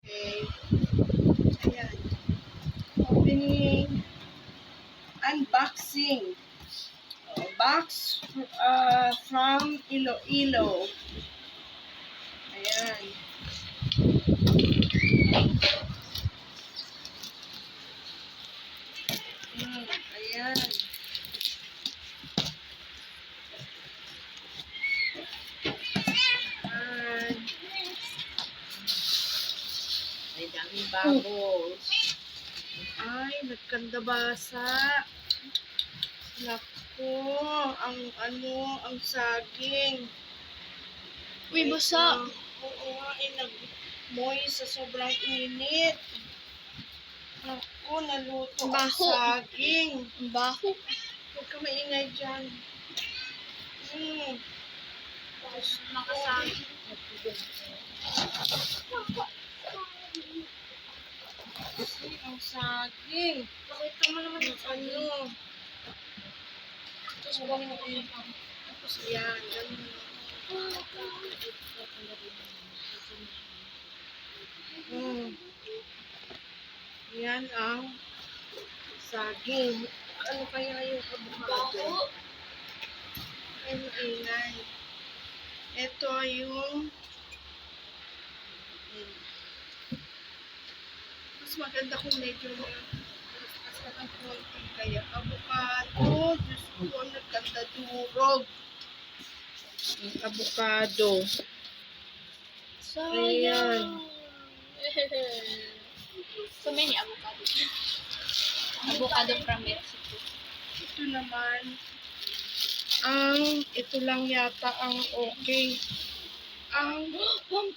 Okay. Ayan. Opening. Unboxing. Box from Iloilo. Ayan. Ayan. Ayan. May daming bubbles. Ay, nagkandabasa. Naku, ang saging. Uy, basa. Oo nga, nag-moist sa sobrang init. Naku, naluto ang Baho. saging. Ang baho. Huwag ka maingay dyan. Nakasaging. Kasi ang saging. Pakita mo naman yung Ano? Tapos ganun yung Tapos yan. Ganun. Yan ang saging. Ano kaya yung avocado? Ay, maingay. Ito yung mas maganda kung medyo mas ng konti. Kaya avocado. Diyos ko, nagkanda durog. Avocado. sayang. So many avocado. Avocado from Mexico. Ito naman, ito lang yata ang okay. Ang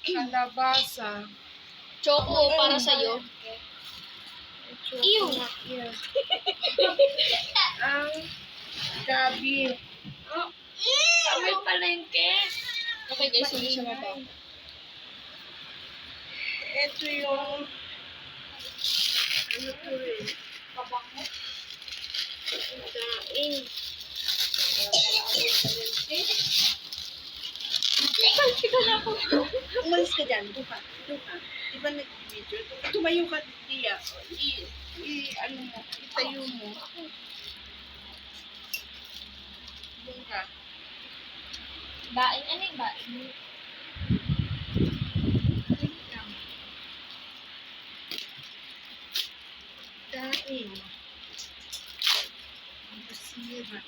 kalabasa. Choco para sa'yo. Ew. Yeah. Ang gabi. May palengke. Okay guys, hindi siya mabaho. Ito yung ano to rin. Pabango. Ang daing. Umalis ka dyan. Doon ka. Di ba nag-video? Tumayo ka diya. Ano mo, itayo mo. Doon ka. Baing, ano yung baing? Daing. Ang basira.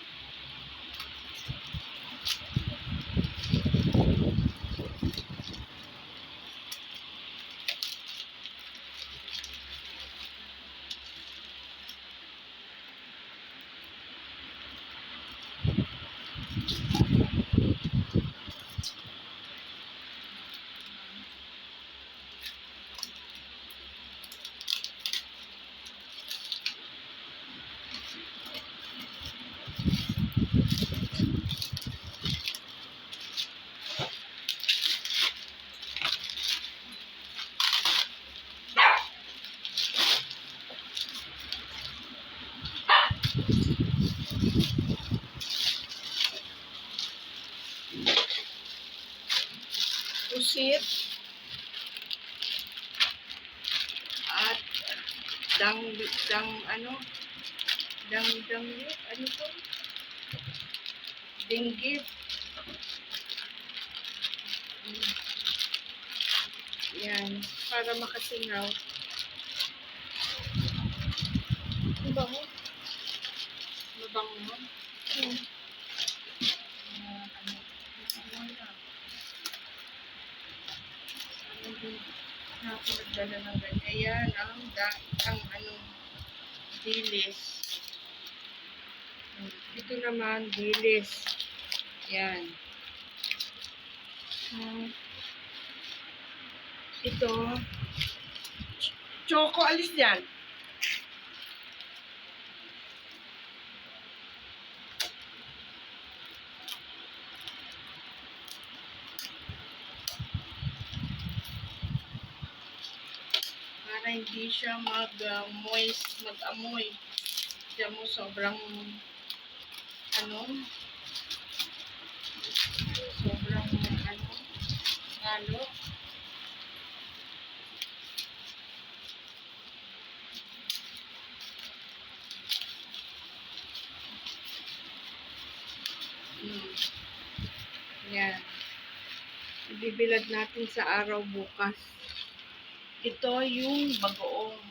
Pusit at ano to? Dinggit. Yan, para makasingaw. Mabango. Mabango mo. Ako nagdala ng ganyan. Ayan, ang dilis. Ito naman, dilis. Yan. Ito, choco, alis yan. Para hindi siya mag-moist, mag-amoy. Diyan mo sobrang sobrang halo. Ibibilad natin sa araw bukas. Ito yung bagoong.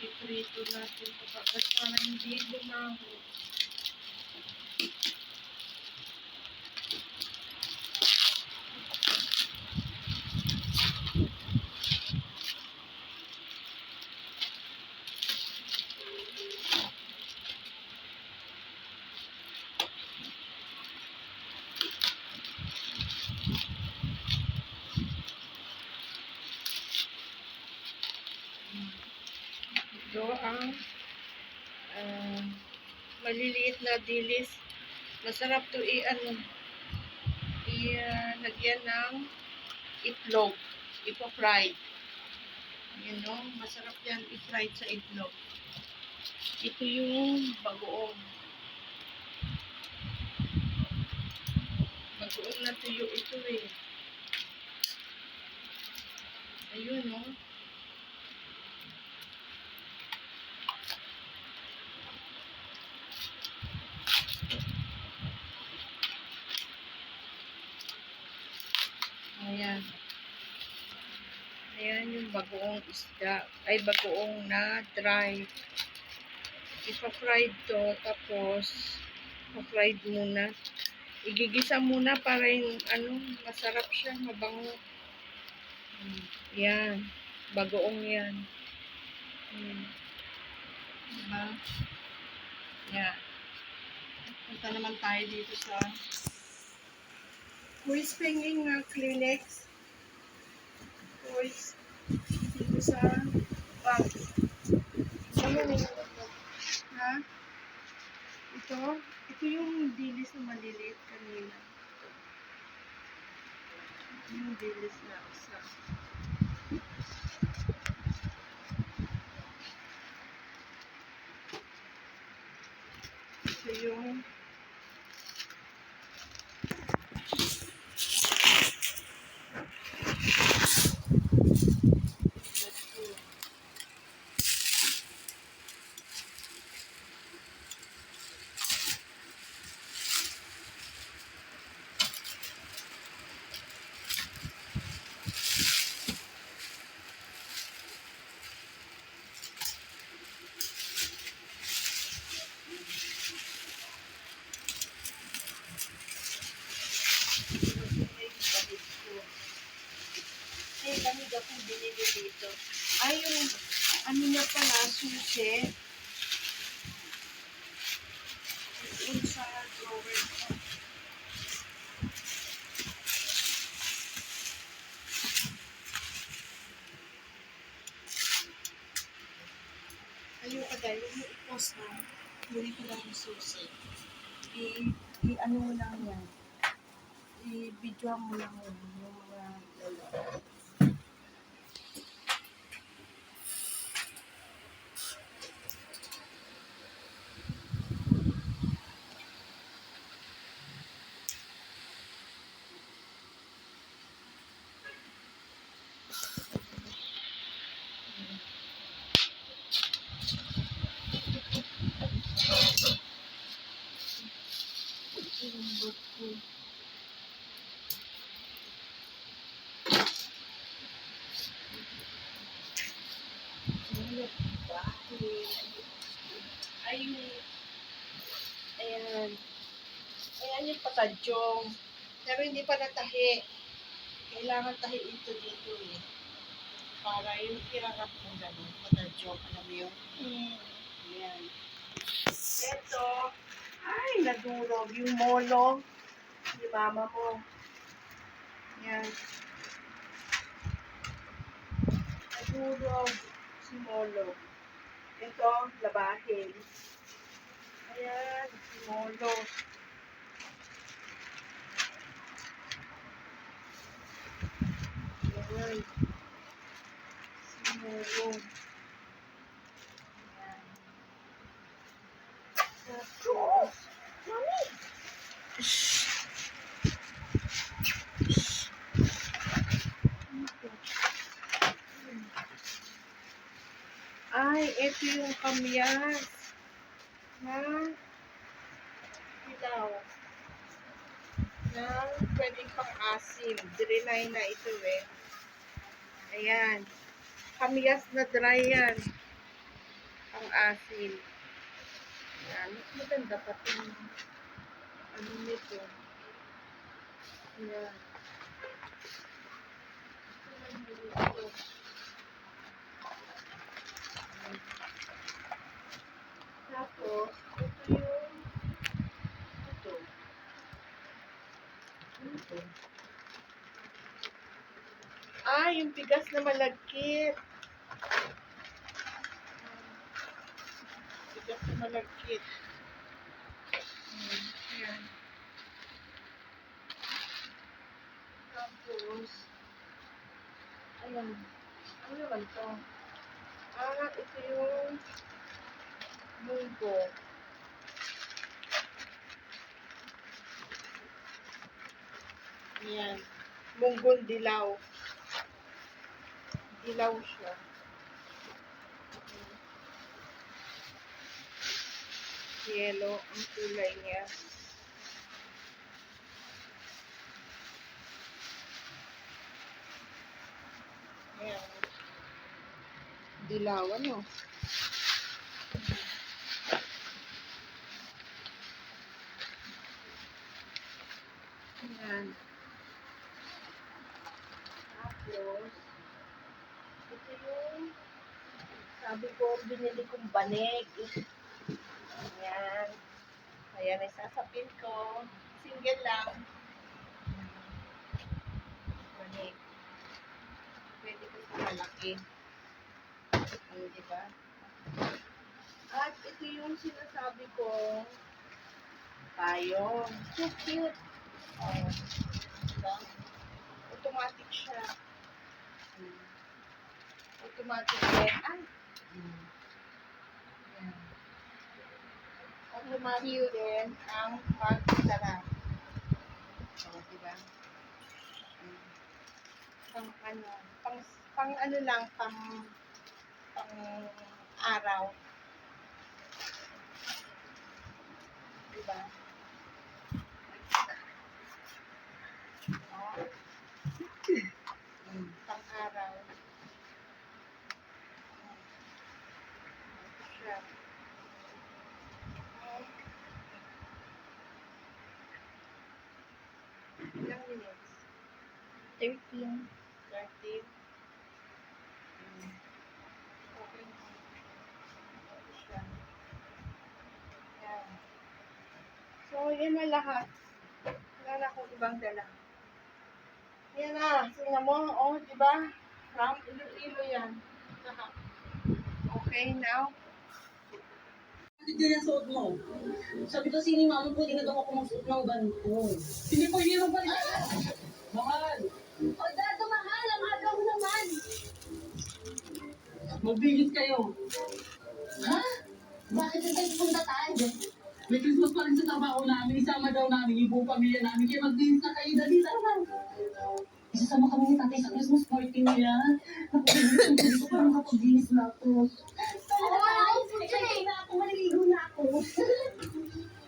Iprito natin ito para hindi lumaho. Ito ang maliliit na dilis. Masarap to lagyan ng itlog. Ipa-fried. You know, masarap yan i-fried sa itlog. Ito yung bagoong. Bagoong na tuyo ito eh. Ayun, no? Ayan. Ayan yung bagoong isda. Ay, bagoong na dry. Ipa-fried to. Tapos, pa-fried muna. Igigisa muna para yung masarap siya. Mabango. Yan. Bagoong yan. Diba? Yan. Punta naman tayo dito sa who is pinging Kleenex? Who is dito sa bag? Ha? Ito yung dilis na maliliit kanina. Ito yung dilis na isa. Ito yung ay, lamig akong binili dito. Ay, yung niya pala, susi. Yung sa drawer ko. Ayoko dahil yung i-post na. Huli ko lang yung susi. I-ano mo lang yan. I-video mo lang yan. Yung mga dalawa. Ayan. Ayan yung patadyong. Pero hindi pa natahi. Kailangan tahiin ito dito eh. Para yung kirarap mo gano'n. Patadyong. Alam mo yun? Ayan. Ito. Ay, nadurog. Yung molo. Ni mama mo. Ayan. Nadurog. Si molo. Ito, labahin. Ayan, si molo. Ayan. Si molo. Ayan. Tapos, ay, ito yung kamyas na hilaw na pwedeng pang-asim. Drenay na ito eh. Ayan. Kamyas na dry yan. Pang-asim. Ayan. Mas maganda pa itong ano nito. Ayan. Ito. Tapos, ito yung ito. Ito. Ah, yung bigas na malagkit. Bigas na malagkit. Ayan. Tapos, ayan. Ano naman to? Ah, ito yung munggo. Ayan. Munggong dilaw. Dilaw siya. Yellow ang kulay niya. Ayan. Dilaw, ano? Ayan. Tapos, ito yung sabi ko, binili kong banig. Ayan. Ayan, isasapin ko. Single lang. Banig. Pwede ko sa malaki. Ayan, diba? At ito yung sinasabi ko, payong. So cute. Oh, diba? Automatic siya. Automatic din. Ay! Ayan. Automatic din ang pag-sarap. O, diba? Pang ano, pang ano lang, pang araw. Diba? O. Pang araw. Ito siya. Ilang minutes? 13. 13. Okay. Ito siya. Yan. So, yan na lahat. Wala na akong ibang dala. Yan na. Tingnan mo. Oh, di ba? From Iloilo yan. Lahat. Okay, now. Bakit ganyan suot mo? Sabi ko, sini mama, pwede na daw ako magsuot ng ganito. Hindi po, hindi mo pa rin. Mahal! O, Dado, mahal. Ang agaw naman. Magbigit kayo. Ha? Bakit na tayo pupunta tayo? May Christmas pa rin sa trabaho namin. Isama daw namin yung buong pamilya namin. Kaya magbigit na kayo. Dali, tara. Isasama kami ni tatay sa Christmas party niya. Nakulinis ko parang kapaglinis na ako. Ay, excited na ako. Maliligo na ako.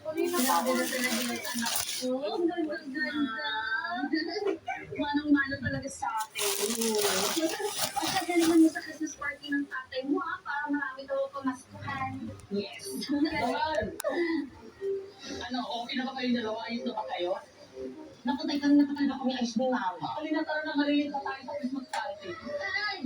Grabe na talaga yung anak ko. Ang ganda-ganda. Manang-mana talaga sa akin. Ang ganda naman mo sa Christmas party ng tatay mo, para marami daw pamaskuhan. Yes. Mahal! Ano, okay na ba kayo dalawa? Ayos na ba kayo? Nakatay kami nakatay kami ayos ni mama. Halina, tara na, malilito tayo sa Christmas party. Ay,